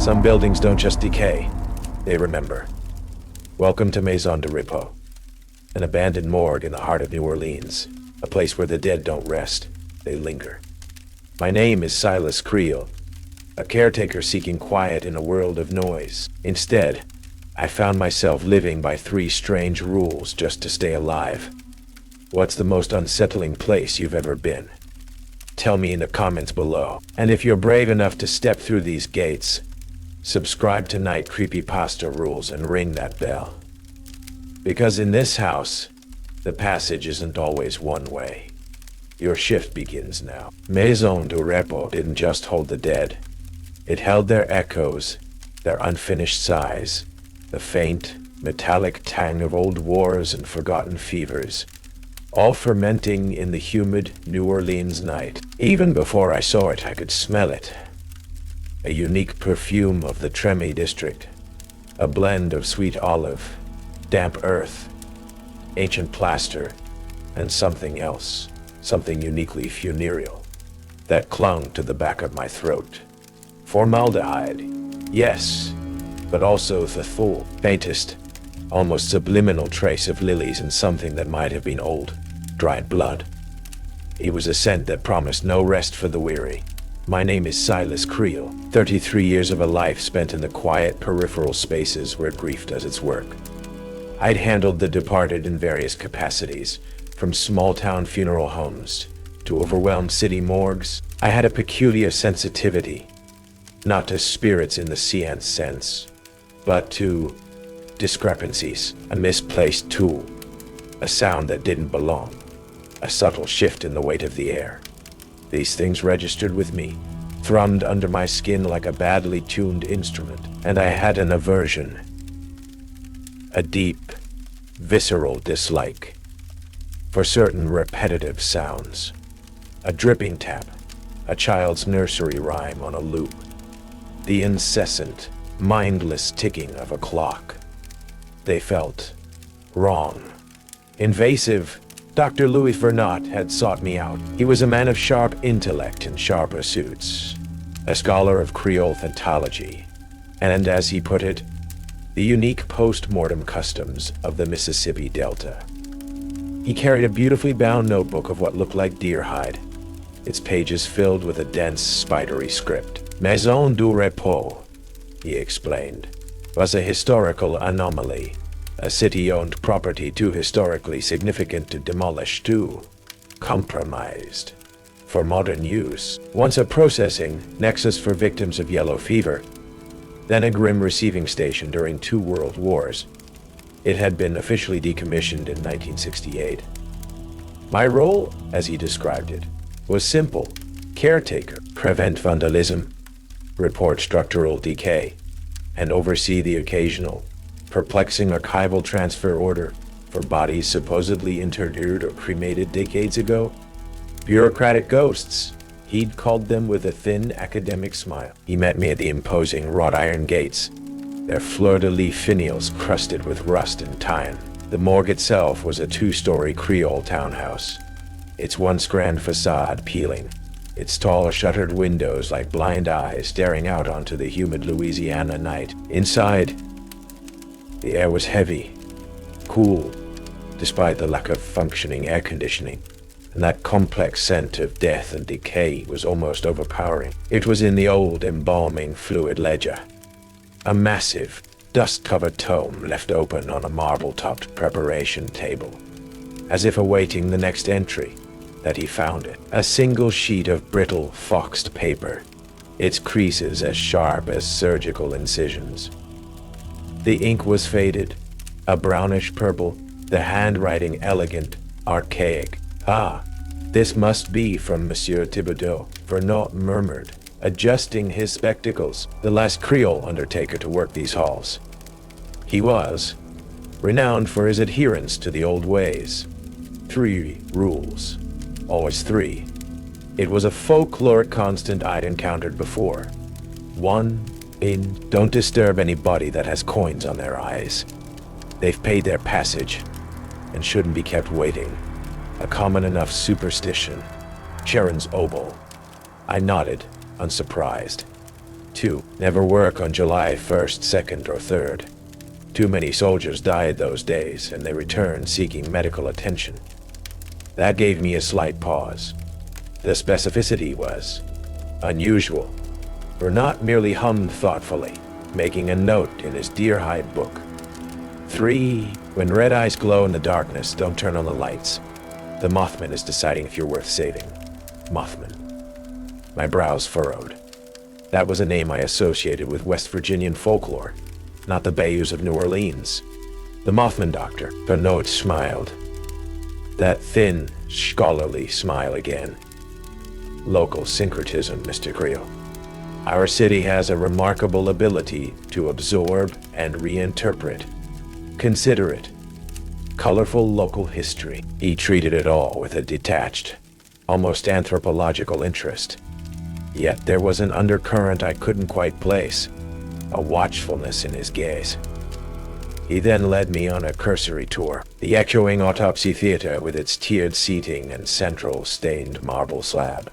Some buildings don't just decay, they remember. Welcome to Maison de Repos, an abandoned morgue in the heart of New Orleans, a place where the dead don't rest, they linger. My name is Silas Creel, a caretaker seeking quiet in a world of noise. Instead, I found myself living by 3 strange rules just to stay alive. What's the most unsettling place you've ever been? Tell me in the comments below. And if you're brave enough to step through these gates, subscribe to Night Creepypasta Rules and ring that bell. Because in this house, the passage isn't always one way. Your shift begins now. Maison de Repos didn't just hold the dead. It held their echoes, their unfinished sighs, the faint, metallic tang of old wars and forgotten fevers, all fermenting in the humid New Orleans night. Even before I saw it, I could smell it. A unique perfume of the Treme district, a blend of sweet olive, damp earth, ancient plaster, and something else, something uniquely funereal, that clung to the back of my throat. Formaldehyde, yes, but also the full, faintest, almost subliminal trace of lilies and something that might have been old, dried blood. It was a scent that promised no rest for the weary. My name is Silas Creel, 33 years of a life spent in the quiet peripheral spaces where grief does its work. I'd handled the departed in various capacities, from small-town funeral homes to overwhelmed city morgues. I had a peculiar sensitivity, not to spirits in the seance sense, but to discrepancies, a misplaced tool, a sound that didn't belong, a subtle shift in the weight of the air. These things registered with me, thrummed under my skin like a badly tuned instrument, and I had an aversion, a deep, visceral dislike for certain repetitive sounds. A dripping tap, a child's nursery rhyme on a loop, the incessant, mindless ticking of a clock. They felt wrong, invasive. Dr. Louis Vernat had sought me out. He was a man of sharp intellect and sharp pursuits, a scholar of Creole thentology, and as he put it, the unique post-mortem customs of the Mississippi Delta. He carried a beautifully bound notebook of what looked like deer hide, its pages filled with a dense, spidery script. Maison du Repos, he explained, was a historical anomaly, a city-owned property too historically significant to demolish, too compromised for modern use. Once a processing nexus for victims of yellow fever, then a grim receiving station during 2 world wars, it had been officially decommissioned in 1968. My role, as he described it, was simple: caretaker, prevent vandalism, report structural decay, and oversee the occasional, perplexing archival transfer order for bodies supposedly interred or cremated decades ago. Bureaucratic ghosts, he'd called them with a thin academic smile. He met me at the imposing wrought iron gates, their fleur-de-lis finials crusted with rust and time. The morgue itself was a 2-story Creole townhouse, its once grand facade peeling, its tall shuttered windows like blind eyes staring out onto the humid Louisiana night. Inside, the air was heavy, cool, despite the lack of functioning air conditioning, and that complex scent of death and decay was almost overpowering. It was in the old embalming fluid ledger, a massive, dust-covered tome left open on a marble-topped preparation table, as if awaiting the next entry, that he found it. A single sheet of brittle, foxed paper, its creases as sharp as surgical incisions. The ink was faded, a brownish purple, the handwriting elegant, archaic. Ah, this must be from Monsieur Thibodeau, Vernat murmured, adjusting his spectacles, the last Creole undertaker to work these halls. He was renowned for his adherence to the old ways. 3 rules, always 3. It was a folkloric constant I'd encountered before. 1. Don't disturb anybody that has coins on their eyes. They've paid their passage and shouldn't be kept waiting. A common enough superstition. Charon's obol. I nodded, unsurprised. 2. Never work on July 1st, 2nd, or 3rd. Too many soldiers died those days, and they returned seeking medical attention. That gave me a slight pause. The specificity was unusual. Bernat merely hummed thoughtfully, making a note in his deer-hide book. 3. When red eyes glow in the darkness, don't turn on the lights. The Mothman is deciding if you're worth saving. Mothman. My brows furrowed. That was a name I associated with West Virginian folklore, not the bayous of New Orleans. The Mothman doctor. Bernat smiled. That thin, scholarly smile again. Local syncretism, Mr. Creel. Our city has a remarkable ability to absorb and reinterpret. Consider it. Colorful local history. He treated it all with a detached, almost anthropological interest. Yet there was an undercurrent I couldn't quite place, a watchfulness in his gaze. He then led me on a cursory tour. The echoing autopsy theater with its tiered seating and central stained marble slab.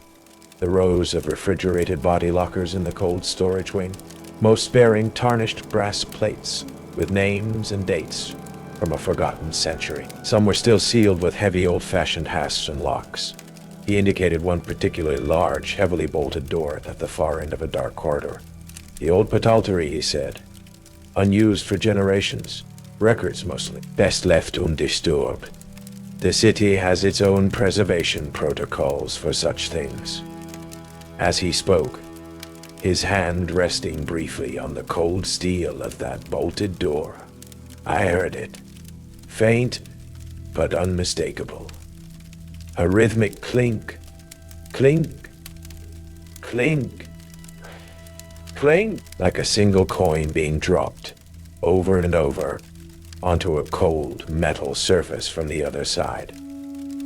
The rows of refrigerated body lockers in the cold storage wing, most bearing tarnished brass plates with names and dates from a forgotten century. Some were still sealed with heavy old-fashioned hasps and locks. He indicated one particularly large, heavily bolted door at the far end of a dark corridor. The old pataltery, he said. Unused for generations. Records mostly. Best left undisturbed. The city has its own preservation protocols for such things. As he spoke, his hand resting briefly on the cold steel of that bolted door, I heard it. Faint, but unmistakable. A rhythmic clink, clink, clink, clink, like a single coin being dropped over and over onto a cold metal surface from the other side.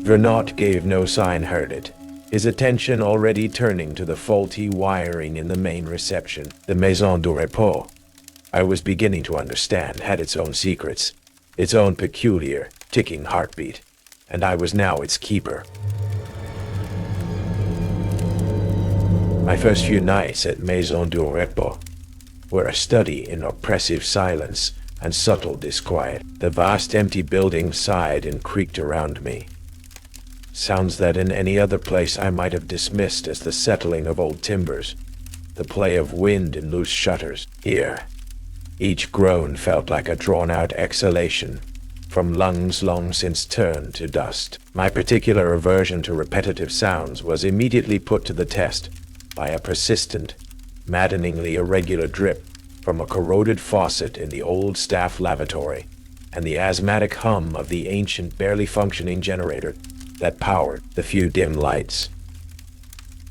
Bernat gave no sign heard it, his attention already turning to the faulty wiring in the main reception. The Maison du Repos, I was beginning to understand, had its own secrets, its own peculiar, ticking heartbeat, and I was now its keeper. My first few nights at Maison du Repos were a study in oppressive silence and subtle disquiet. The vast empty building sighed and creaked around me. Sounds that in any other place I might have dismissed as the settling of old timbers, the play of wind in loose shutters. Here, each groan felt like a drawn-out exhalation from lungs long since turned to dust. My particular aversion to repetitive sounds was immediately put to the test by a persistent, maddeningly irregular drip from a corroded faucet in the old staff lavatory and the asthmatic hum of the ancient, barely functioning generator that powered the few dim lights.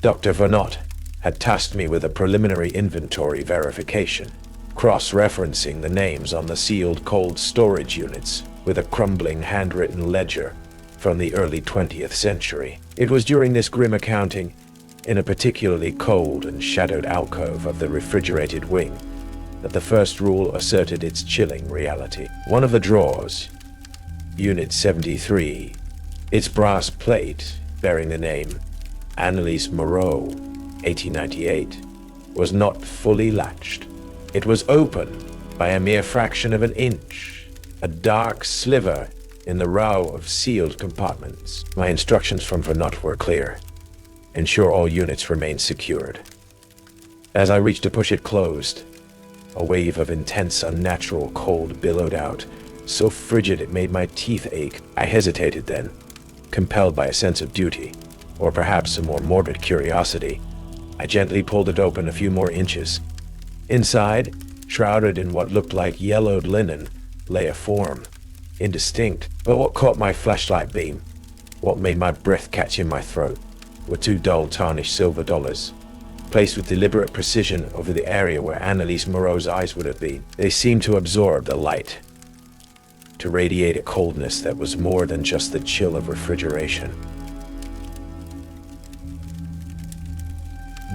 Dr. Bernat had tasked me with a preliminary inventory verification, cross-referencing the names on the sealed cold storage units with a crumbling handwritten ledger from the early 20th century. It was during this grim accounting, in a particularly cold and shadowed alcove of the refrigerated wing, that the first rule asserted its chilling reality. One of the drawers, Unit 73, its brass plate bearing the name Annalise Moreau, 1898, was not fully latched. It was open by a mere fraction of an inch, a dark sliver in the row of sealed compartments. My instructions from Bernat were clear. Ensure all units remain secured. As I reached to push it closed, a wave of intense, unnatural cold billowed out, so frigid it made my teeth ache. I hesitated then, compelled by a sense of duty, or perhaps a more morbid curiosity. I gently pulled it open a few more inches. Inside, shrouded in what looked like yellowed linen, lay a form, indistinct, but what caught my flashlight beam, what made my breath catch in my throat, were two dull, tarnished silver dollars, placed with deliberate precision over the area where Annalise Moreau's eyes would have been. They seemed to absorb the light, to radiate a coldness that was more than just the chill of refrigeration.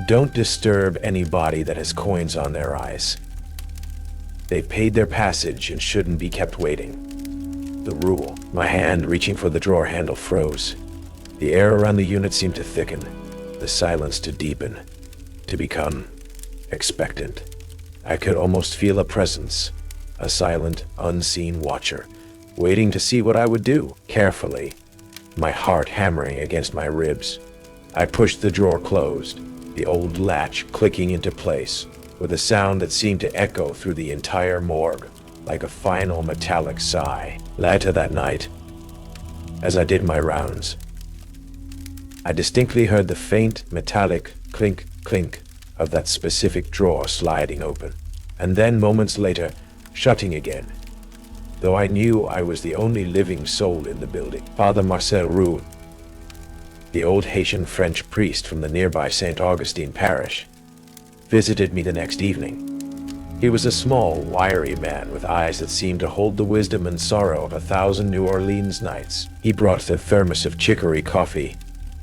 Don't disturb anybody that has coins on their eyes. They've paid their passage and shouldn't be kept waiting. The rule. My hand reaching for the drawer handle froze. The air around the unit seemed to thicken, the silence to deepen, to become expectant. I could almost feel a presence, a silent, unseen watcher, waiting to see what I would do. Carefully, my heart hammering against my ribs, I pushed the drawer closed, the old latch clicking into place, with a sound that seemed to echo through the entire morgue, like a final metallic sigh. Later that night, as I did my rounds, I distinctly heard the faint, metallic clink, clink of that specific drawer sliding open, and then moments later, shutting again. Though I knew I was the only living soul in the building, Father Marcel Roux, the old Haitian-French priest from the nearby St. Augustine parish, visited me the next evening. He was a small, wiry man with eyes that seemed to hold the wisdom and sorrow of 1,000 New Orleans nights. He brought a thermos of chicory coffee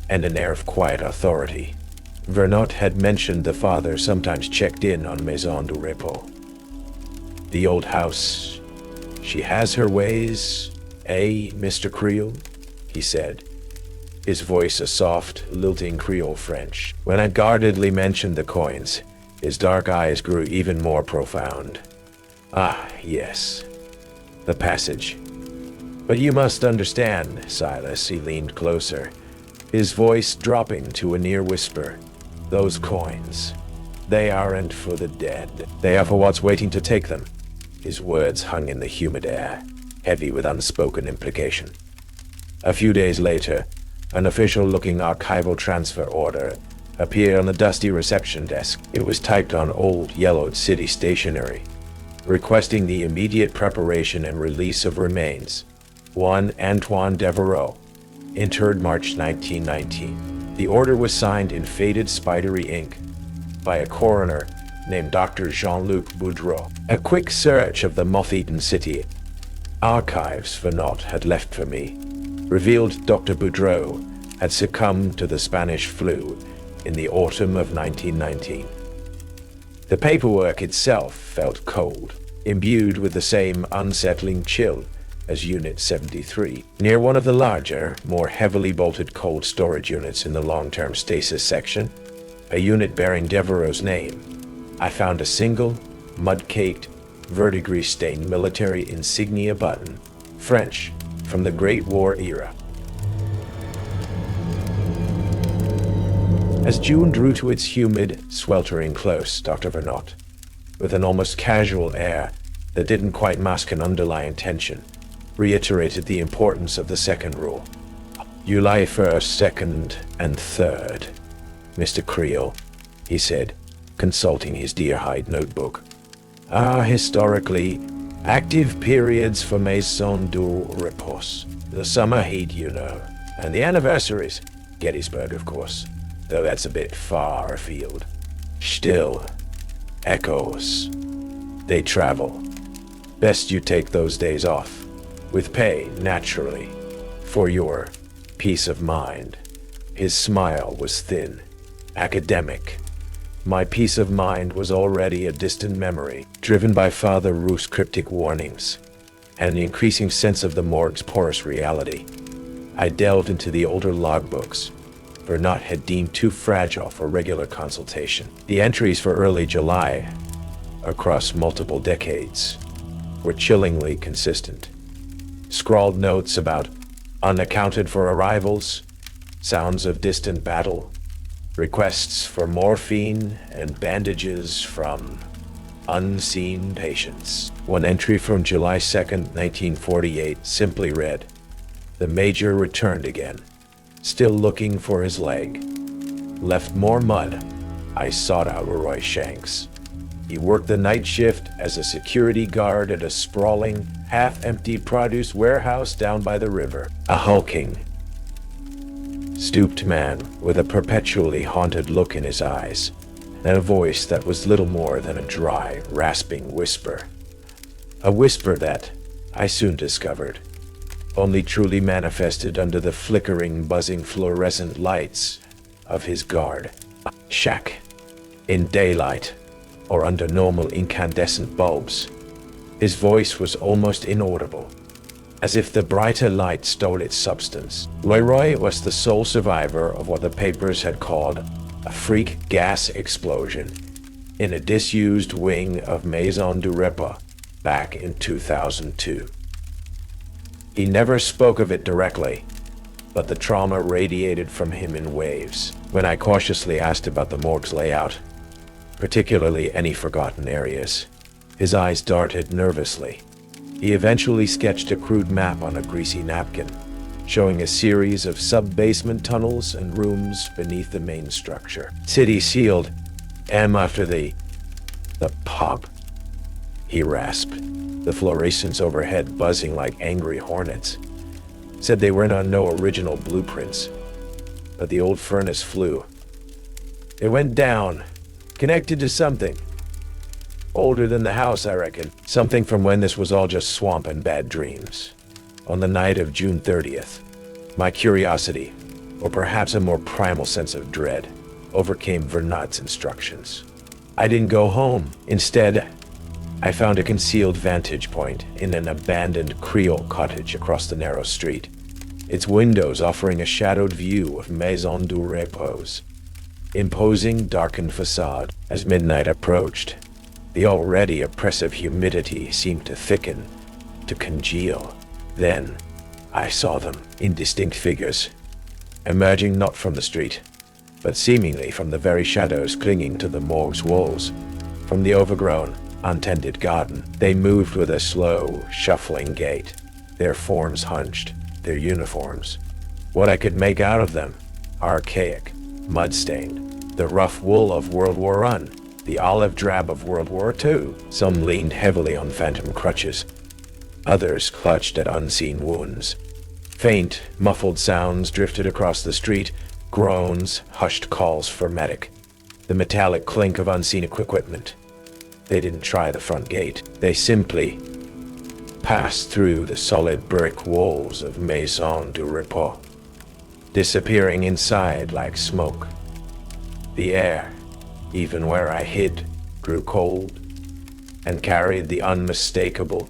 and an air of quiet authority. Vernot had mentioned the father sometimes checked in on Maison du Repos. The old house, she has her ways, eh, Mr. Creel? He said, his voice a soft, lilting Creole French. When I guardedly mentioned the coins, his dark eyes grew even more profound. Ah, yes, the passage. But you must understand, Silas, he leaned closer, his voice dropping to a near whisper. Those coins, they aren't for the dead. They are for what's waiting to take them. His words hung in the humid air, heavy with unspoken implication. A few days later, an official-looking archival transfer order appeared on the dusty reception desk. It was typed on old, yellowed city stationery, requesting the immediate preparation and release of remains. One Antoine Devereaux, interred March 1919. The order was signed in faded spidery ink by a coroner named Dr. Jean-Luc Boudreau. A quick search of the moth-eaten city archives Vernot had left for me revealed Dr. Boudreau had succumbed to the Spanish flu in the autumn of 1919. The paperwork itself felt cold, imbued with the same unsettling chill as Unit 73. Near one of the larger, more heavily bolted cold storage units in the long-term stasis section, a unit bearing Devereaux's name, I found a single, mud-caked, verdigris-stained military insignia button, French, from the Great War era. As June drew to its humid, sweltering close, Dr. Vernot, with an almost casual air that didn't quite mask an underlying tension, reiterated the importance of the second rule. You lie first, second, and third, Mr. Creel, he said, consulting his deer-hide notebook. Historically, active periods for Maison du Repos. The summer heat, you know, and the anniversaries. Gettysburg, of course, though that's a bit far afield. Still, echoes. They travel. Best you take those days off, with pay, naturally, for your peace of mind. His smile was thin, academic. My peace of mind was already a distant memory, driven by Father Roux's cryptic warnings, and an increasing sense of the morgue's porous reality. I delved into the older logbooks Vernot had deemed too fragile for regular consultation. The entries for early July, across multiple decades, were chillingly consistent. Scrawled notes about unaccounted for arrivals, sounds of distant battle, requests for morphine and bandages from unseen patients. One entry from July 2nd, 1948 simply read, "The Major returned again, still looking for his leg. Left more mud. I sought out Roy Shanks. He worked the night shift as a security guard at a sprawling, half-empty produce warehouse down by the river. A hulking, stooped man with a perpetually haunted look in his eyes, and a voice that was little more than a dry, rasping whisper. A whisper that, I soon discovered, only truly manifested under the flickering, buzzing fluorescent lights of his guard shack. In daylight, or under normal incandescent bulbs, his voice was almost inaudible, as if the brighter light stole its substance. Leroy was the sole survivor of what the papers had called a freak gas explosion in a disused wing of Maison du Repos back in 2002. He never spoke of it directly, but the trauma radiated from him in waves. When I cautiously asked about the morgue's layout, particularly any forgotten areas, his eyes darted nervously. He eventually sketched a crude map on a greasy napkin, showing a series of sub-basement tunnels and rooms beneath the main structure. City sealed, M after the pub, he rasped, the fluorescents overhead buzzing like angry hornets. Said they weren't on no original blueprints, but the old furnace flew. It went down, connected to something. Older than the house, I reckon. Something from when this was all just swamp and bad dreams. On the night of June 30th, my curiosity, or perhaps a more primal sense of dread, overcame Vernat's instructions. I didn't go home. Instead, I found a concealed vantage point in an abandoned Creole cottage across the narrow street, its windows offering a shadowed view of Maison du Repos' imposing darkened facade. As midnight approached, the already oppressive humidity seemed to thicken, to congeal. Then, I saw them, indistinct figures, emerging not from the street, but seemingly from the very shadows clinging to the morgue's walls. From the overgrown, untended garden, they moved with a slow, shuffling gait, their forms hunched, their uniforms. What I could make out of them: archaic, mud-stained, the rough wool of World War I, the olive drab of World War II. Some leaned heavily on phantom crutches. Others clutched at unseen wounds. Faint, muffled sounds drifted across the street, groans, hushed calls for medic, the metallic clink of unseen equipment. They didn't try the front gate. They simply passed through the solid brick walls of Maison du Repos, disappearing inside like smoke. The air, even where I hid, grew cold and carried the unmistakable,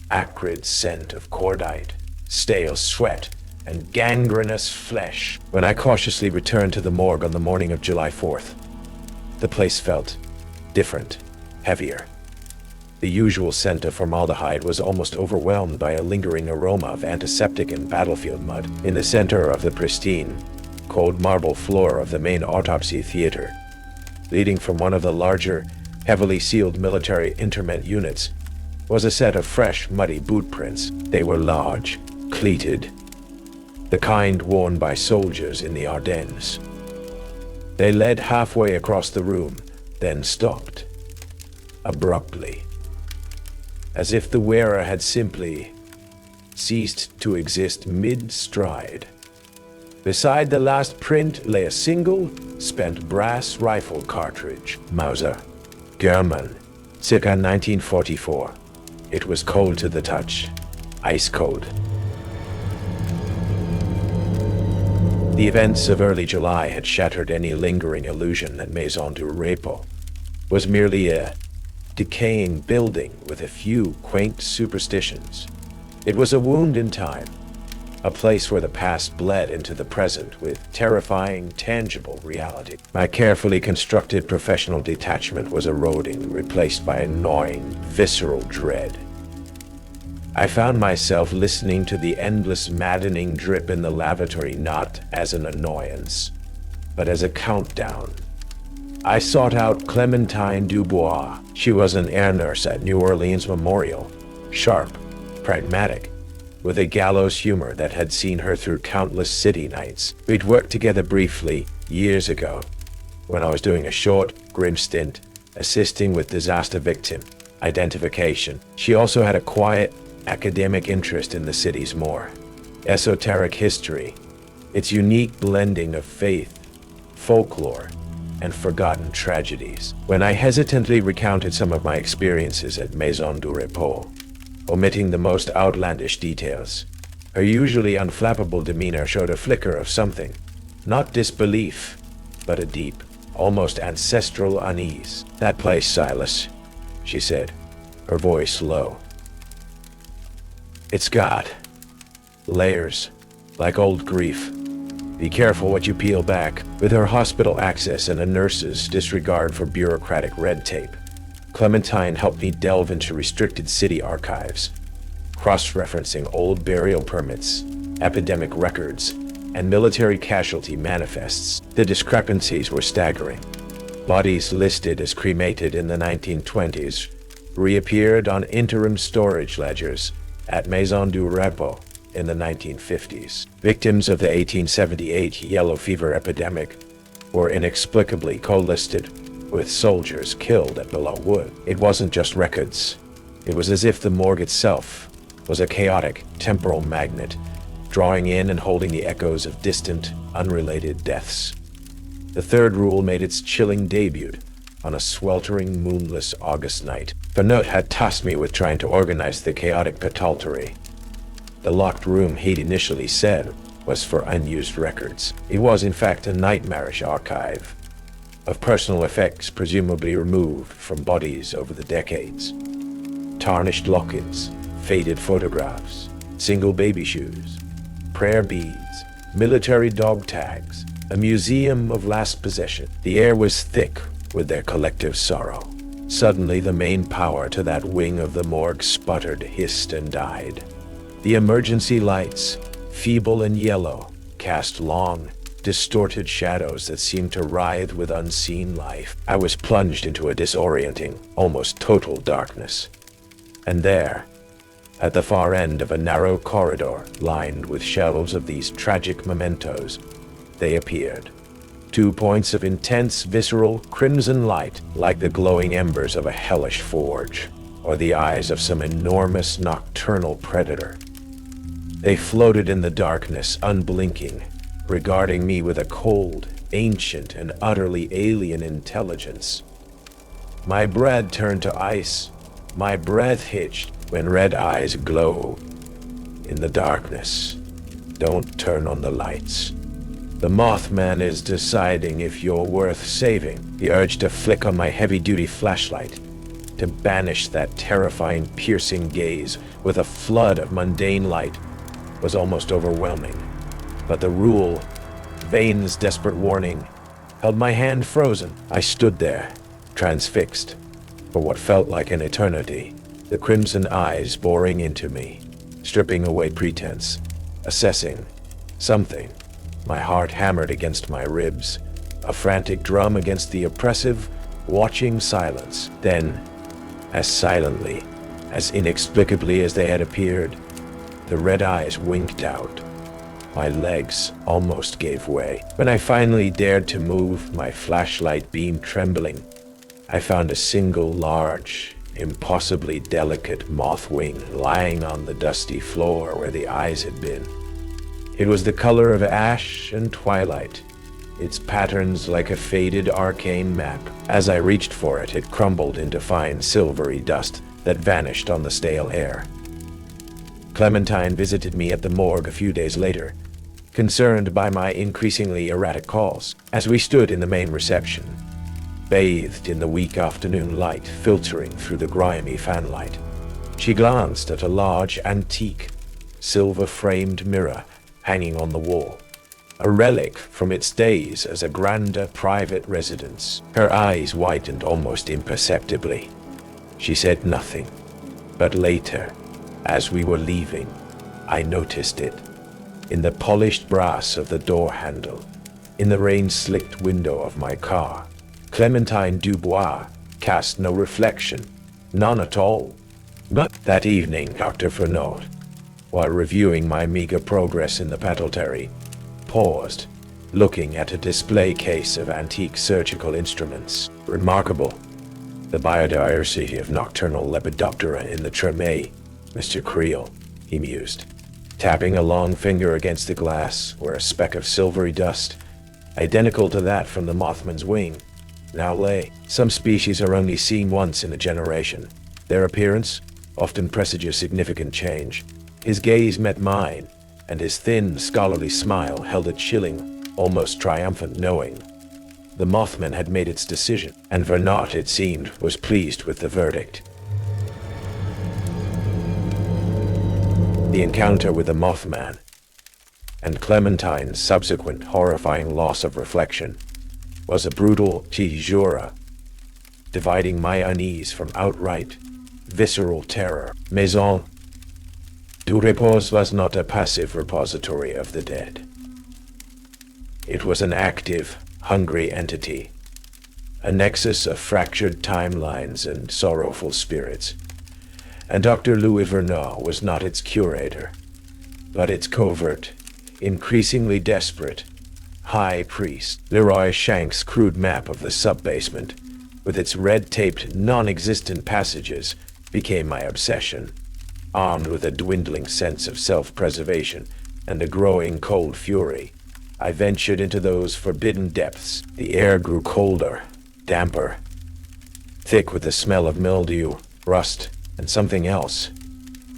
acrid scent of cordite, stale sweat, and gangrenous flesh. When I cautiously returned to the morgue on the morning of July 4th, the place felt different, heavier. The usual scent of formaldehyde was almost overwhelmed by a lingering aroma of antiseptic and battlefield mud. In the center of the pristine, cold marble floor of the main autopsy theater, leading from one of the larger, heavily sealed military interment units, was a set of fresh, muddy boot prints. They were large, cleated, the kind worn by soldiers in the Ardennes. They led halfway across the room, then stopped, abruptly, as if the wearer had simply ceased to exist mid-stride. Beside the last print lay a single, spent brass rifle cartridge. Mauser, German, circa 1944. It was cold to the touch, ice cold. The events of early July had shattered any lingering illusion that Maison du Repos was merely a decaying building with a few quaint superstitions. It was a wound in time, a place where the past bled into the present with terrifying, tangible reality. My carefully constructed professional detachment was eroding, replaced by annoying, visceral dread. I found myself listening to the endless, maddening drip in the lavatory not as an annoyance, but as a countdown. I sought out Clementine Dubois. She was an air nurse at New Orleans Memorial, sharp, pragmatic, with a gallows humor that had seen her through countless city nights. We'd worked together briefly, years ago, when I was doing a short, grim stint, assisting with disaster victim identification. She also had a quiet, academic interest in the city's more esoteric history, its unique blending of faith, folklore, and forgotten tragedies. When I hesitantly recounted some of my experiences at Maison du Repos, omitting the most outlandish details, her usually unflappable demeanor showed a flicker of something, not disbelief, but a deep, almost ancestral unease. "That place, Silas," she said, her voice low. "It's got layers, like old grief. Be careful what you peel back. With her hospital access and a nurse's disregard for bureaucratic red tape, Clementine helped me delve into restricted city archives, cross-referencing old burial permits, epidemic records, and military casualty manifests. The discrepancies were staggering. Bodies listed as cremated in the 1920s reappeared on interim storage ledgers at Maison du Repos in the 1950s. Victims of the 1878 yellow fever epidemic were inexplicably co-listed with soldiers killed at Below Wood. It wasn't just records. It was as if the morgue itself was a chaotic temporal magnet, drawing in and holding the echoes of distant, unrelated deaths. The third rule made its chilling debut on a sweltering, moonless August night. Bernot had tasked me with trying to organize the chaotic pathology. The locked room he'd initially said was for unused records. It was, in fact, a nightmarish archive of personal effects presumably removed from bodies over the decades. Tarnished lock-ins, faded photographs, single baby shoes, prayer beads, military dog tags, a museum of last possession. The air was thick with their collective sorrow. Suddenly, the main power to that wing of the morgue sputtered, hissed, and died. The emergency lights, feeble and yellow, cast long, distorted shadows that seemed to writhe with unseen life. I was plunged into a disorienting, almost total darkness. And there, at the far end of a narrow corridor lined with shelves of these tragic mementos, they appeared. 2 points of intense, visceral, crimson light, like the glowing embers of a hellish forge, or the eyes of some enormous nocturnal predator. They floated in the darkness, unblinking, regarding me with a cold, ancient, and utterly alien intelligence. My bread turned to ice, my breath hitched when red eyes glow. In the darkness, don't turn on the lights. The Mothman is deciding if you're worth saving. The urge to flick on my heavy-duty flashlight, to banish that terrifying, piercing gaze with a flood of mundane light, was almost overwhelming. But the rule, Vane's desperate warning, held my hand frozen. I stood there, transfixed, for what felt like an eternity, the crimson eyes boring into me, stripping away pretense, assessing something. My heart hammered against my ribs, a frantic drum against the oppressive, watching silence. Then, as silently, as inexplicably as they had appeared, the red eyes winked out. My legs almost gave way. When I finally dared to move, my flashlight beam trembling, I found a single large, impossibly delicate moth wing lying on the dusty floor where the eyes had been. It was the color of ash and twilight, its patterns like a faded arcane map. As I reached for it, it crumbled into fine silvery dust that vanished on the stale air. Clementine visited me at the morgue a few days later, concerned by my increasingly erratic calls. As we stood in the main reception, bathed in the weak afternoon light filtering through the grimy fanlight, she glanced at a large, antique, silver-framed mirror hanging on the wall, a relic from its days as a grander private residence. Her eyes widened almost imperceptibly. She said nothing, but later, as we were leaving, I noticed it. In the polished brass of the door handle, in the rain-slicked window of my car, Clementine Dubois cast no reflection, none at all. But that evening, Dr. Fernot, while reviewing my meager progress in the pathology, paused, looking at a display case of antique surgical instruments. Remarkable, the biodiversity of nocturnal Lepidoptera in the Tremé, Mr. Creel, he mused, tapping a long finger against the glass where a speck of silvery dust, identical to that from the Mothman's wing, now lay. Some species are only seen once in a generation. Their appearance often presages significant change. His gaze met mine, and his thin, scholarly smile held a chilling, almost triumphant knowing. The Mothman had made its decision, and Vernot, it seemed, was pleased with the verdict. The encounter with the Mothman and Clementine's subsequent horrifying loss of reflection was a brutal caesura, dividing my unease from outright, visceral terror. Maison du Repos was not a passive repository of the dead. It was an active, hungry entity, a nexus of fractured timelines and sorrowful spirits. And Dr. Louis Vernot was not its curator, but its covert, increasingly desperate, high priest. Leroy Shank's crude map of the sub-basement, with its red-taped, non-existent passages, became my obsession. Armed with a dwindling sense of self-preservation and a growing cold fury, I ventured into those forbidden depths. The air grew colder, damper, thick with the smell of mildew, rust, and something else.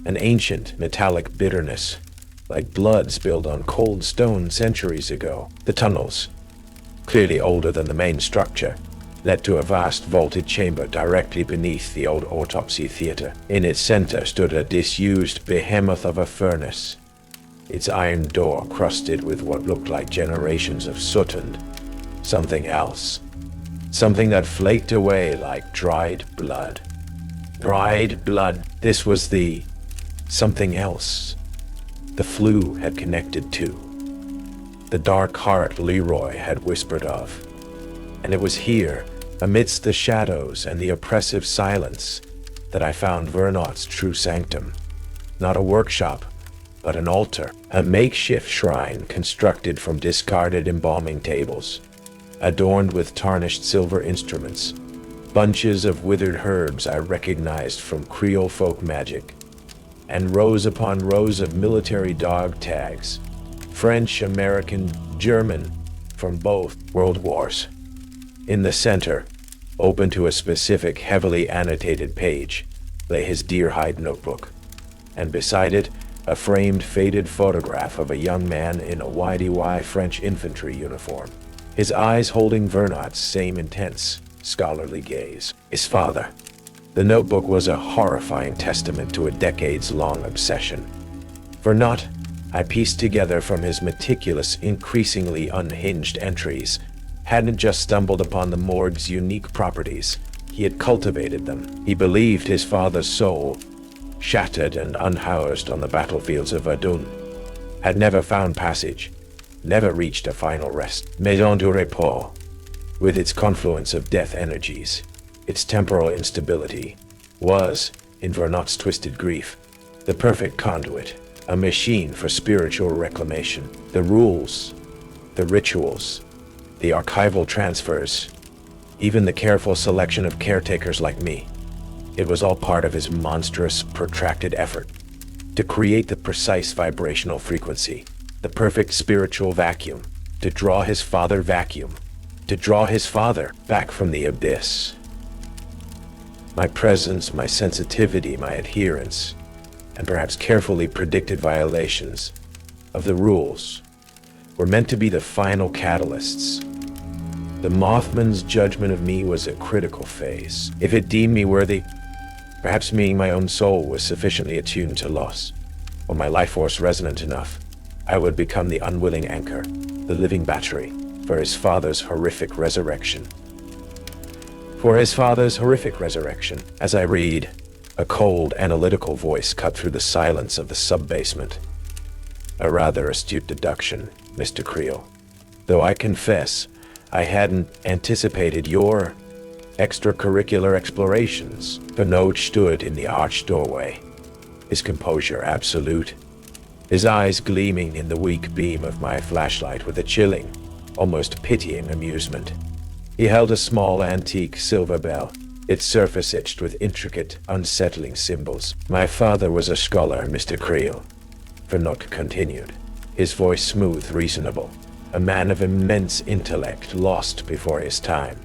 An ancient, metallic bitterness, like blood spilled on cold stone centuries ago. The tunnels, clearly older than the main structure, led to a vast vaulted chamber directly beneath the old autopsy theater. In its center stood a disused behemoth of a furnace, its iron door crusted with what looked like generations of soot and something else. Something that flaked away like dried blood. Dried blood. This was the something else the flu had connected to. The dark heart Leroy had whispered of. And it was here, amidst the shadows and the oppressive silence, that I found Vernot's true sanctum. Not a workshop, but an altar, a makeshift shrine constructed from discarded embalming tables, adorned with tarnished silver instruments, bunches of withered herbs I recognized from Creole folk magic, and rows upon rows of military dog tags, French, American, German, from both world wars. In the center, open to a specific heavily annotated page, lay his deer-hide notebook, and beside it, a framed, faded photograph of a young man in a YDY French infantry uniform, his eyes holding Vernot's same intense, scholarly gaze. His father. The notebook was a horrifying testament to a decades-long obsession. Vernot, I pieced together from his meticulous, increasingly unhinged entries, hadn't just stumbled upon the morgue's unique properties. He had cultivated them. He believed his father's soul, shattered and unhoused on the battlefields of Verdun, had never found passage, never reached a final rest. Maison du Repos, with its confluence of death energies, its temporal instability, was, in Vernot's twisted grief, the perfect conduit, a machine for spiritual reclamation. The rules, the rituals, the archival transfers, even the careful selection of caretakers like me. It was all part of his monstrous, protracted effort to create the precise vibrational frequency, the perfect spiritual vacuum, to draw his father back from the abyss. My presence, my sensitivity, my adherence, and perhaps carefully predicted violations of the rules were meant to be the final catalysts. The Mothman's judgment of me was a critical phase. If it deemed me worthy, perhaps me, my own soul, was sufficiently attuned to loss, or my life force resonant enough, I would become the unwilling anchor, the living battery, for his father's horrific resurrection. For his father's horrific resurrection. As I read, a cold, analytical voice cut through the silence of the sub-basement. A rather astute deduction, Mr. Creel. Though I confess, I hadn't anticipated your extracurricular explorations. Vernot stood in the arched doorway, his composure absolute, his eyes gleaming in the weak beam of my flashlight with a chilling, almost pitying amusement. He held a small antique silver bell, its surface etched with intricate, unsettling symbols. My father was a scholar, Mr. Creel, Vernot continued, his voice smooth, reasonable, a man of immense intellect lost before his time.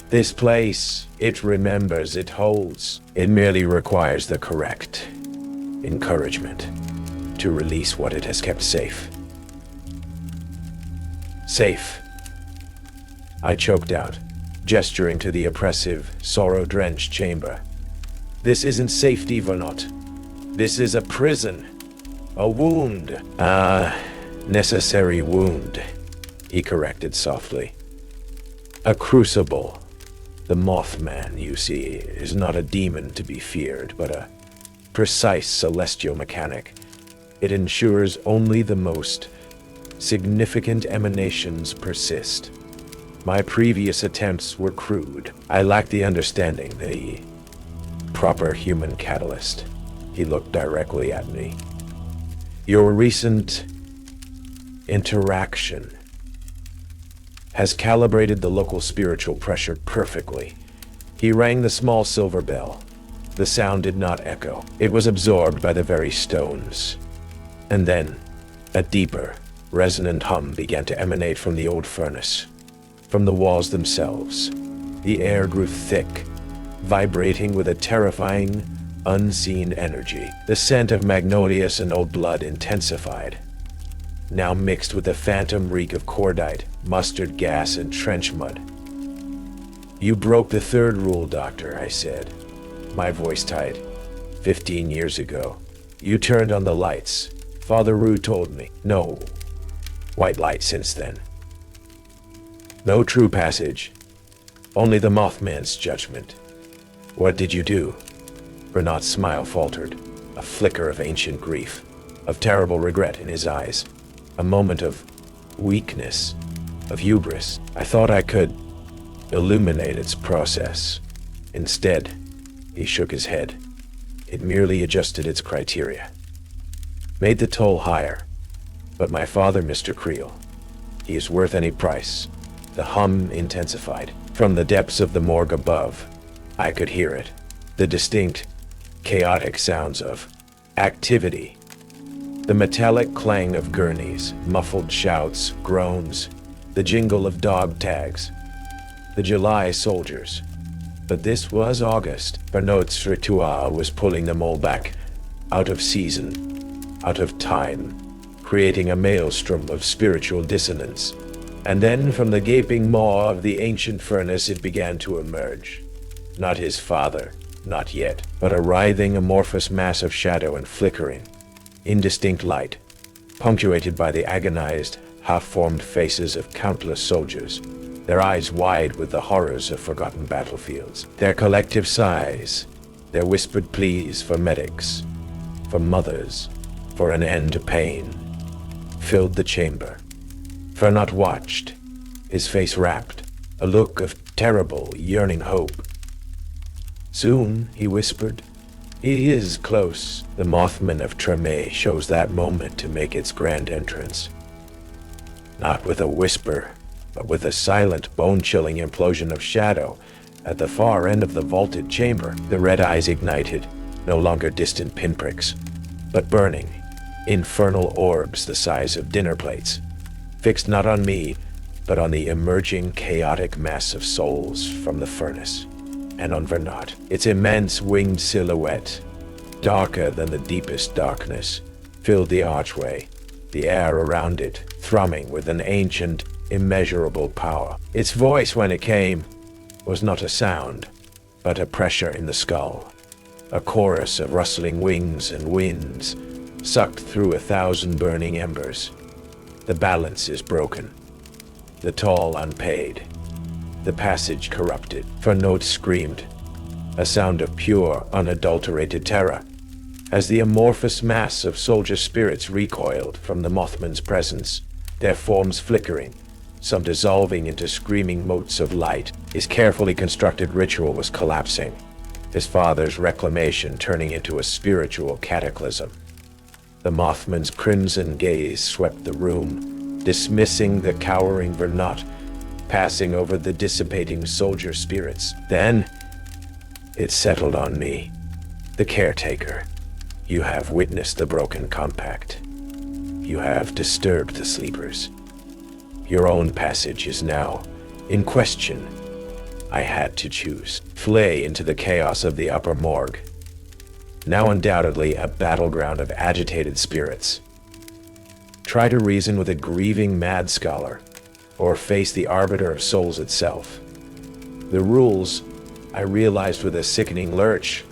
This place, it remembers, it holds. It merely requires the correct encouragement to release what it has kept safe. Safe. I choked out, gesturing to the oppressive, sorrow-drenched chamber. This isn't safety, Vernot. This is a prison. A wound. Necessary wound, he corrected softly. A crucible. The Mothman, you see, is not a demon to be feared, but a precise celestial mechanic. It ensures only the most significant emanations persist. My previous attempts were crude. I lacked the understanding, the proper human catalyst. He looked directly at me. Your recent interaction has calibrated the local spiritual pressure perfectly. He rang the small silver bell. The sound did not echo. It was absorbed by the very stones. And then, a deeper, resonant hum began to emanate from the old furnace, from the walls themselves. The air grew thick, vibrating with a terrifying, unseen energy. The scent of magnolias and old blood intensified, now mixed with the phantom reek of cordite, mustard gas, and trench mud. You broke the third rule, Doctor, I said, my voice tight. 15 years ago, you turned on the lights. Father Rue told me. No white light since then. No true passage. Only the Mothman's judgment. What did you do? Bernard's smile faltered, a flicker of ancient grief, of terrible regret in his eyes. A moment of weakness, of hubris. I thought I could illuminate its process. Instead, he shook his head. It merely adjusted its criteria. Made the toll higher. But my father, Mr. Creel, he is worth any price. The hum intensified. From the depths of the morgue above, I could hear it. The distinct, chaotic sounds of activity. The metallic clang of gurneys, muffled shouts, groans, the jingle of dog tags. The July soldiers. But this was August. Bernard's Ritual was pulling them all back, out of season, out of time, creating a maelstrom of spiritual dissonance. And then from the gaping maw of the ancient furnace it began to emerge. Not his father, not yet, but a writhing amorphous mass of shadow and flickering, indistinct light, punctuated by the agonized, half-formed faces of countless soldiers, their eyes wide with the horrors of forgotten battlefields, their collective sighs, their whispered pleas for medics, for mothers, for an end to pain, filled the chamber. Fernand watched, his face rapt, a look of terrible, yearning hope. Soon, he whispered, he is close. The Mothman of Treme chose that moment to make its grand entrance. Not with a whisper, but with a silent, bone-chilling implosion of shadow at the far end of the vaulted chamber. The red eyes ignited, no longer distant pinpricks, but burning, infernal orbs the size of dinner plates, fixed not on me, but on the emerging chaotic mass of souls from the furnace, and on Vernat. Its immense winged silhouette, darker than the deepest darkness, filled the archway, the air around it thrumming with an ancient, immeasurable power. Its voice, when it came, was not a sound, but a pressure in the skull, a chorus of rustling wings and winds, sucked through 1,000 burning embers. The balance is broken, the toll unpaid, the passage corrupted. Fernand screamed, a sound of pure, unadulterated terror, as the amorphous mass of soldier spirits recoiled from the Mothman's presence, their forms flickering, some dissolving into screaming motes of light. His carefully constructed ritual was collapsing, his father's reclamation turning into a spiritual cataclysm. The Mothman's crimson gaze swept the room, dismissing the cowering Vernat, passing over the dissipating soldier spirits. Then, it settled on me, the Caretaker. You have witnessed the broken compact. You have disturbed the sleepers. Your own passage is now in question. I had to choose. Flee into the chaos of the upper morgue, now undoubtedly a battleground of agitated spirits. Try to reason with a grieving mad scholar, or face the arbiter of souls itself. The rules, I realized with a sickening lurch,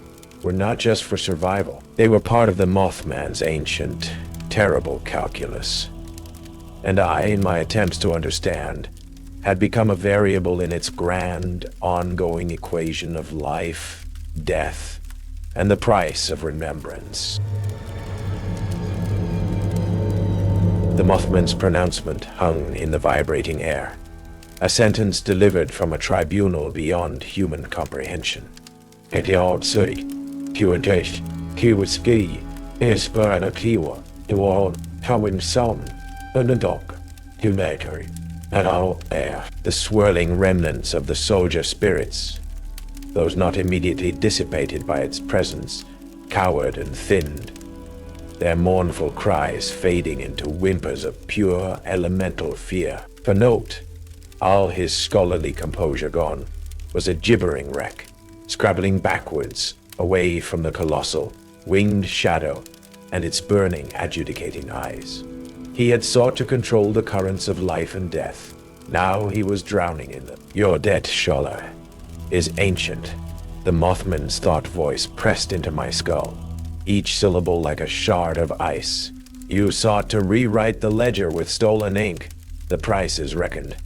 were not just for survival. They were part of the Mothman's ancient, terrible calculus. and I, in my attempts to understand, had become a variable in its grand, ongoing equation of life, death, and the price of remembrance. The Mothman's pronouncement hung in the vibrating air, a sentence delivered from a tribunal beyond human comprehension. The swirling remnants of the soldier spirits, those not immediately dissipated by its presence, cowered and thinned, their mournful cries fading into whimpers of pure elemental fear. For note, all his scholarly composure gone, was a gibbering wreck, scrabbling backwards, away from the colossal, winged shadow and its burning, adjudicating eyes. He had sought to control the currents of life and death. Now he was drowning in them. Your debt, Scholar, is ancient. The Mothman's thought voice pressed into my skull, each syllable like a shard of ice. You sought to rewrite the ledger with stolen ink. The price is reckoned.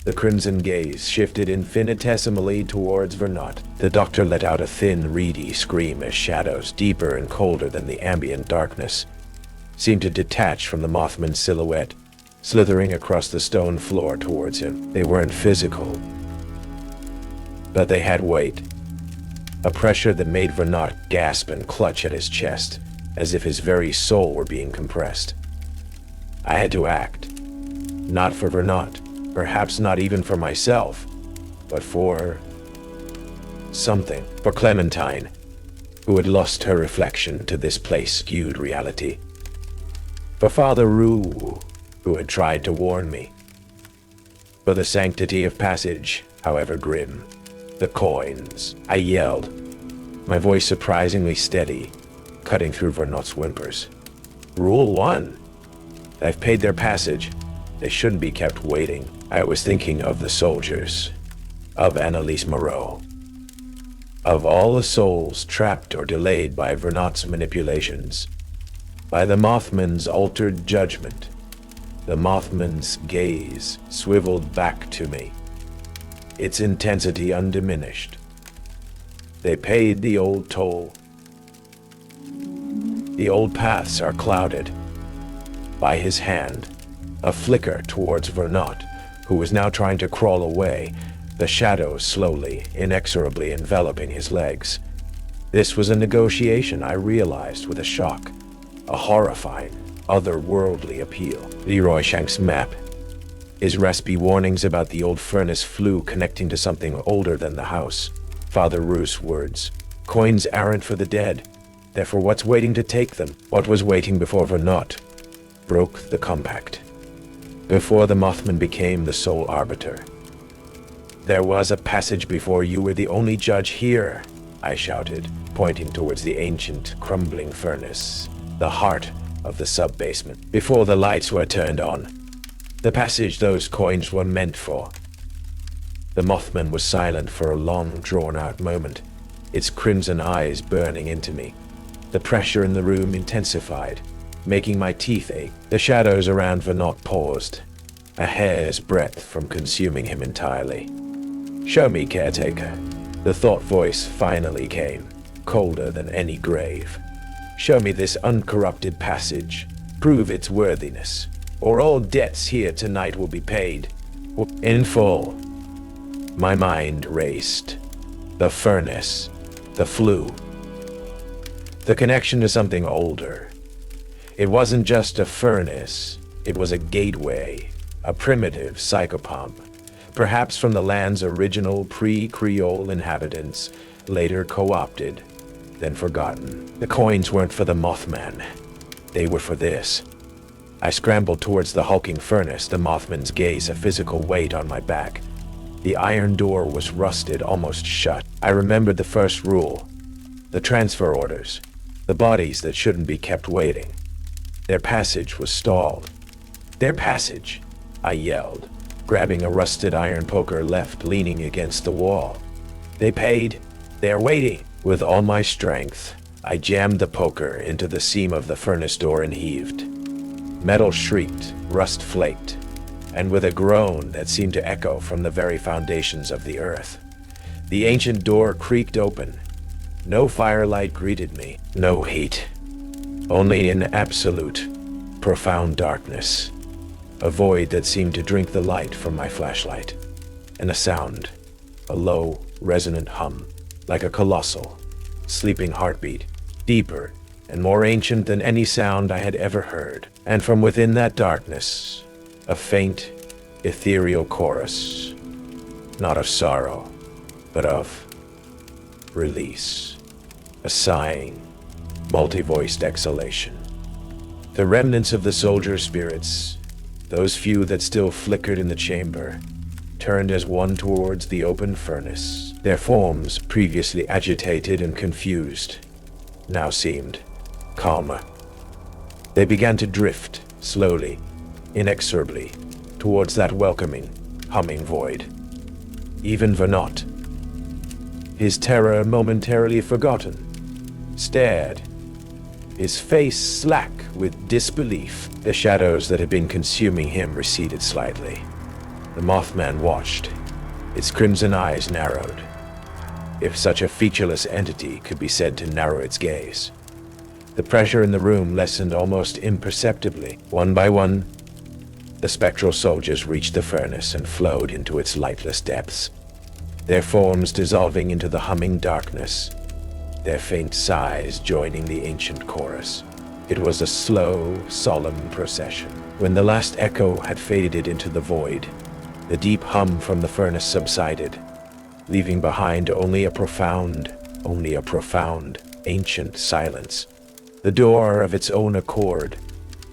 The crimson gaze shifted infinitesimally towards Vernot. The doctor let out a thin, reedy scream as shadows, deeper and colder than the ambient darkness, seemed to detach from the Mothman's silhouette, slithering across the stone floor towards him. They weren't physical, but they had weight. A pressure that made Vernot gasp and clutch at his chest, as if his very soul were being compressed. I had to act. Not for Vernot, perhaps not even for myself, but for something. For Clementine, who had lost her reflection to this place-skewed reality. For Father Rue, who had tried to warn me. For the sanctity of passage, however grim. The coins, I yelled, my voice surprisingly steady, cutting through Vernot's whimpers. Rule 1. I've paid their passage. They shouldn't be kept waiting. I was thinking of the soldiers, of Annalise Moreau, of all the souls trapped or delayed by Vernot's manipulations, by the Mothman's altered judgment. The Mothman's gaze swiveled back to me, its intensity undiminished. They paid the old toll. The old paths are clouded. By his hand, a flicker towards Vernot, who was now trying to crawl away, the shadows slowly, inexorably enveloping his legs. This was a negotiation, I realized with a shock, a horrifying, otherworldly appeal. Leroy Shank's map. His raspy warnings about the old furnace flue connecting to something older than the house. Father Ruth's words. Coins aren't for the dead. They're for what's waiting to take them. What was waiting before Vernot broke the compact. Before the Mothman became the sole arbiter. There was a passage before you were the only judge here, I shouted, pointing towards the ancient, crumbling furnace, the heart of the sub-basement, before the lights were turned on. The passage those coins were meant for. The Mothman was silent for a long, drawn-out moment, its crimson eyes burning into me. The pressure in the room intensified, making my teeth ache. The shadows around Vernot paused, a hair's breadth from consuming him entirely. Show me, Caretaker. The thought voice finally came, colder than any grave. Show me this uncorrupted passage. Prove its worthiness, or all debts here tonight will be paid. In full. My mind raced. The furnace. The flue. The connection to something older. It wasn't just a furnace. It was a gateway, a primitive psychopomp, perhaps from the land's original pre-Creole inhabitants, later co-opted, then forgotten. The coins weren't for the Mothman. They were for this. I scrambled towards the hulking furnace, the Mothman's gaze a physical weight on my back. The iron door was rusted, almost shut. I remembered the first rule, the transfer orders, the bodies that shouldn't be kept waiting. Their passage was stalled. Their passage, I yelled, grabbing a rusted iron poker left leaning against the wall. They paid. They're waiting. With all my strength, I jammed the poker into the seam of the furnace door and heaved. Metal shrieked, rust flaked, and with a groan that seemed to echo from the very foundations of the earth, the ancient door creaked open. No firelight greeted me, no heat, only an absolute, profound darkness, a void that seemed to drink the light from my flashlight, and a sound, a low, resonant hum, like a colossal, sleeping heartbeat, deeper and more ancient than any sound I had ever heard. And from within that darkness, a faint, ethereal chorus, not of sorrow, but of release, a sighing, multi-voiced exhalation. The remnants of the soldier spirits, those few that still flickered in the chamber, turned as one towards the open furnace. Their forms, previously agitated and confused, now seemed calmer. They began to drift, slowly, inexorably, towards that welcoming, humming void. Even Vernot, his terror momentarily forgotten, stared, his face slack with disbelief. The shadows that had been consuming him receded slightly. The Mothman watched, its crimson eyes narrowed, if such a featureless entity could be said to narrow its gaze. The pressure in the room lessened almost imperceptibly. One by one, the spectral soldiers reached the furnace and flowed into its lightless depths, their forms dissolving into the humming darkness, their faint sighs joining the ancient chorus. It was a slow, solemn procession. When the last echo had faded into the void, the deep hum from the furnace subsided, leaving behind only a profound, ancient silence. The door of its own accord,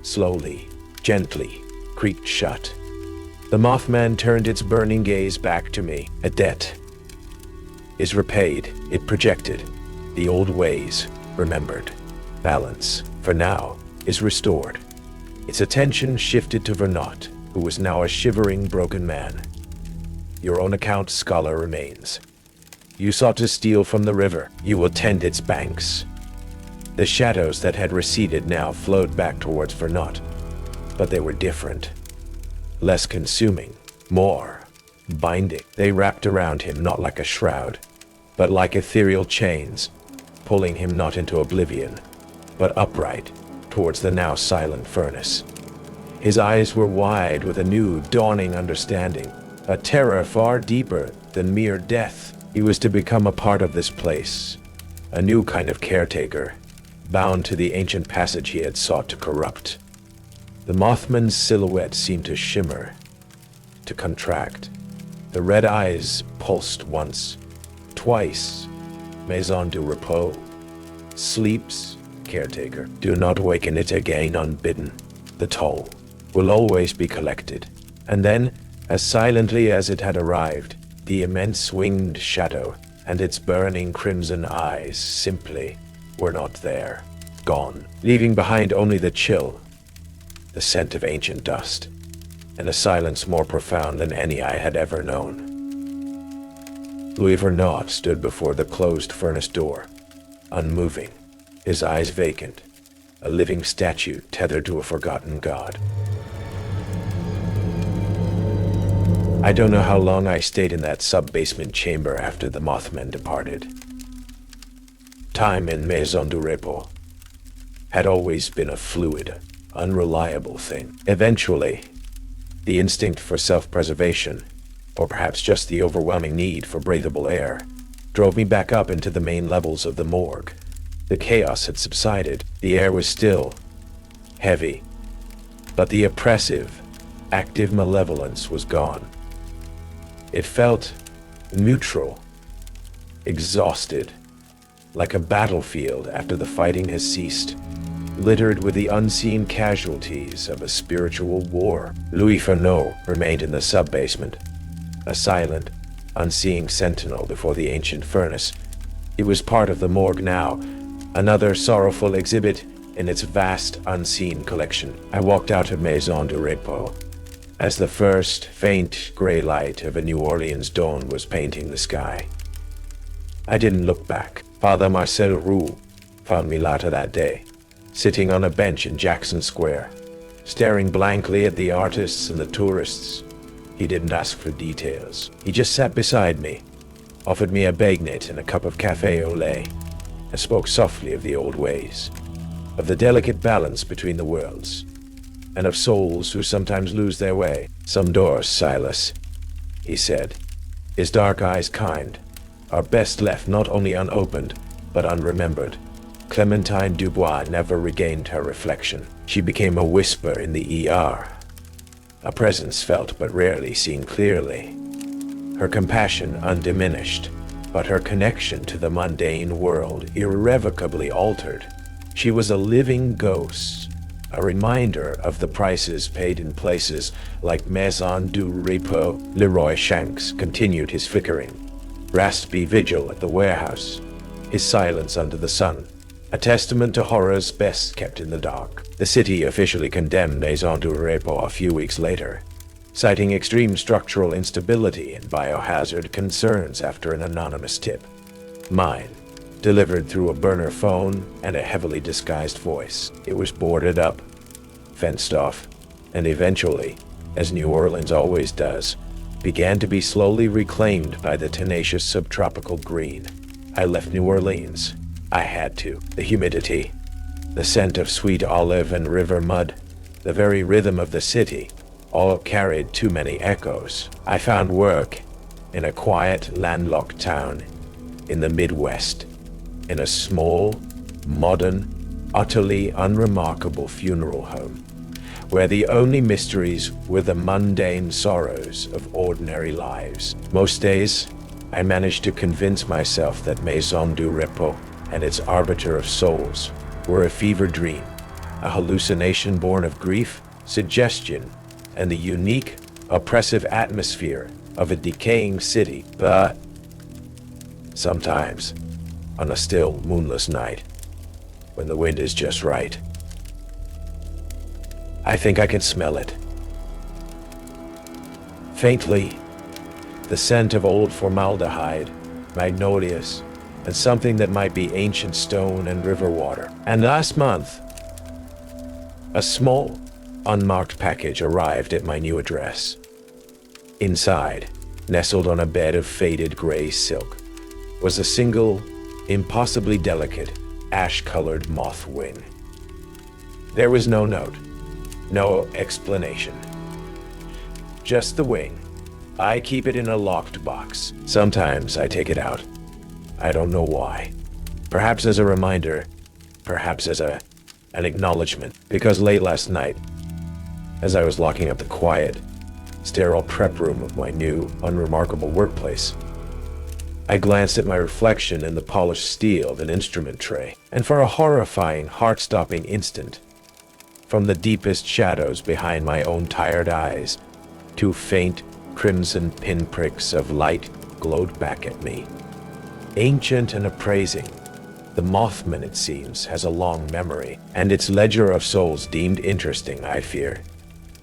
slowly, gently, creaked shut. The Mothman turned its burning gaze back to me. A debt is repaid, it projected. The old ways, remembered. Balance, for now, is restored. Its attention shifted to Vernot, who was now a shivering, broken man. Your own account, scholar, remains. You sought to steal from the river. You will tend its banks. The shadows that had receded now flowed back towards Vernot, but they were different. Less consuming, more binding. They wrapped around him not like a shroud, but like ethereal chains, pulling him not into oblivion, but upright towards the now silent furnace. His eyes were wide with a new, dawning understanding, a terror far deeper than mere death. He was to become a part of this place, a new kind of caretaker, bound to the ancient passage he had sought to corrupt. The Mothman's silhouette seemed to shimmer, to contract. The red eyes pulsed once, twice. Maison du Repos. Sleeps, caretaker. Do not waken it again unbidden. The toll will always be collected. And then, as silently as it had arrived, the immense winged shadow and its burning crimson eyes simply were not there, gone, leaving behind only the chill, the scent of ancient dust, and a silence more profound than any I had ever known. Louis Vernot stood before the closed furnace door, unmoving, his eyes vacant, a living statue tethered to a forgotten god. I don't know how long I stayed in that sub-basement chamber after the Mothman departed. Time in Maison du Repos had always been a fluid, unreliable thing. Eventually, the instinct for self-preservation, or perhaps just the overwhelming need for breathable air, drove me back up into the main levels of the morgue. The chaos had subsided. The air was still, heavy, but the oppressive, active malevolence was gone. It felt neutral, exhausted, like a battlefield after the fighting has ceased, littered with the unseen casualties of a spiritual war. Louis Vernot remained in the sub-basement, a silent, unseeing sentinel before the ancient furnace. It was part of the morgue now, another sorrowful exhibit in its vast, unseen collection. I walked out of Maison du Repos as the first faint gray light of a New Orleans dawn was painting the sky. I didn't look back. Father Marcel Roux found me later that day, sitting on a bench in Jackson Square, staring blankly at the artists and the tourists. He didn't ask for details. He just sat beside me, offered me a bagnet and a cup of café au lait, and spoke softly of the old ways, of the delicate balance between the worlds, and of souls who sometimes lose their way. Some doors, Silas, he said, his dark eyes kind, are best left not only unopened, but unremembered. Clementine Dubois never regained her reflection. She became a whisper in the ER, a presence felt but rarely seen clearly. Her compassion undiminished, but her connection to the mundane world irrevocably altered. She was a living ghost, a reminder of the prices paid in places like Maison du Repos. Leroy Shanks continued his flickering, raspy vigil at the warehouse, his silence under the sun, a testament to horrors best kept in the dark. The city officially condemned Maison du Repos a few weeks later, citing extreme structural instability and biohazard concerns after an anonymous tip. Mine, delivered through a burner phone and a heavily disguised voice. It was boarded up, fenced off, and eventually, as New Orleans always does, began to be slowly reclaimed by the tenacious subtropical green. I left New Orleans. I had to. The humidity, the scent of sweet olive and river mud, the very rhythm of the city, all carried too many echoes. I found work in a quiet, landlocked town in the Midwest, in a small, modern, utterly unremarkable funeral home, where the only mysteries were the mundane sorrows of ordinary lives. Most days, I managed to convince myself that Maison du Repos and its arbiter of souls were a fever dream, a hallucination born of grief, suggestion, and the unique, oppressive atmosphere of a decaying city. But sometimes, on a still, moonless night, when the wind is just right, I think I can smell it. Faintly, the scent of old formaldehyde, magnolias, and something that might be ancient stone and river water. And last month, a small, unmarked package arrived at my new address. Inside, nestled on a bed of faded gray silk, was a single, impossibly delicate, ash-colored moth wing. There was no note, no explanation. Just the wing. I keep it in a locked box. Sometimes I take it out. I don't know why. Perhaps as a reminder, perhaps as an acknowledgement, because late last night, as I was locking up the quiet, sterile prep room of my new, unremarkable workplace, I glanced at my reflection in the polished steel of an instrument tray, and for a horrifying, heart-stopping instant, from the deepest shadows behind my own tired eyes, two faint, crimson pinpricks of light glowed back at me. Ancient and appraising, the Mothman, it seems, has a long memory, and its ledger of souls deemed interesting, I fear,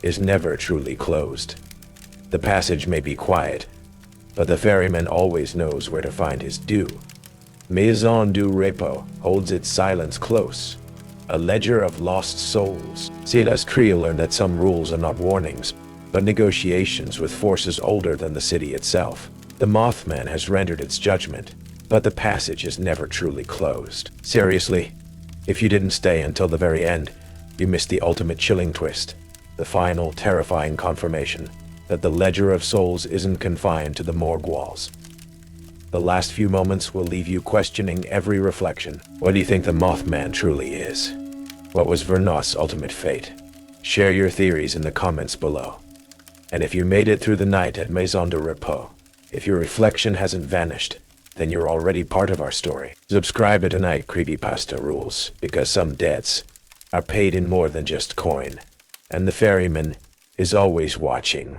is never truly closed. The passage may be quiet, but the ferryman always knows where to find his due. Maison du Repos holds its silence close, a ledger of lost souls. Silas Creel learned that some rules are not warnings, but negotiations with forces older than the city itself. The Mothman has rendered its judgment, but the passage is never truly closed. Seriously, if you didn't stay until the very end, you missed the ultimate chilling twist, the final terrifying confirmation that the Ledger of Souls isn't confined to the morgue walls. The last few moments will leave you questioning every reflection. What do you think the Mothman truly is? What was Vernost's ultimate fate? Share your theories in the comments below. And if you made it through the night at Maison de Repos, if your reflection hasn't vanished, then you're already part of our story. Subscribe to Night Creepypasta Rules, because some debts are paid in more than just coin, and the ferryman is always watching.